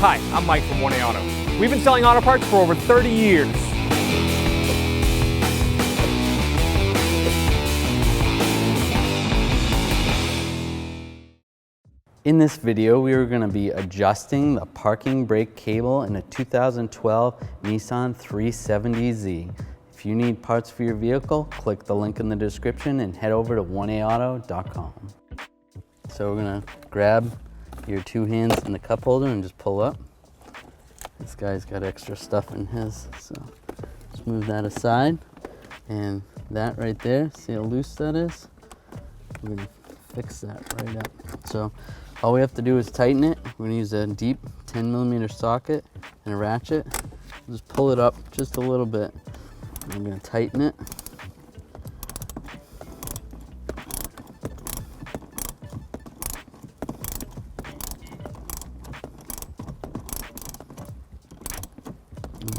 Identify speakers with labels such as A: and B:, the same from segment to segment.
A: Hi, I'm Mike from 1A Auto. We've been selling auto parts for over 30 years.
B: In this video, we are going to be adjusting the parking brake cable in a 2012 Nissan 370z. If you need parts for your vehicle, click the link in the description and head over to 1aauto.com. So we're going to grab your two hands in the cup holder and just pull up. This guy's got extra stuff in his, so just move that aside. And that right there, see how loose that is? We're going to fix that right up. So all we have to do is tighten it. We're going to use a deep 10mm socket and a ratchet. Just pull it up just a little bit. I'm going to tighten it.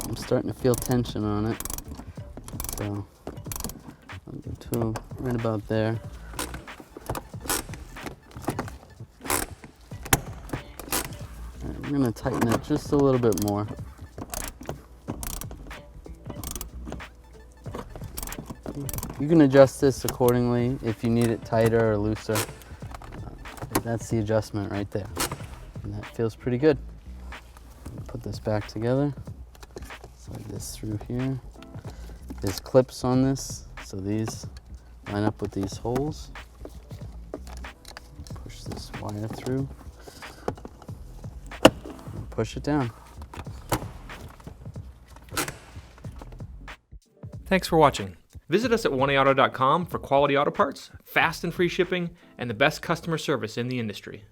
B: I'm starting to feel tension on it, so I'll go to right about there. I'm going to tighten it just a little bit more. You can adjust this accordingly if you need it tighter or looser. That's the adjustment right there. And that feels pretty good. Put this back together. Slide this through here. There's clips on this, so these line up with these holes. Push this wire through. And push it down.
A: Thanks for watching. Visit us at 1aauto.com for quality auto parts, fast and free shipping, and the best customer service in the industry.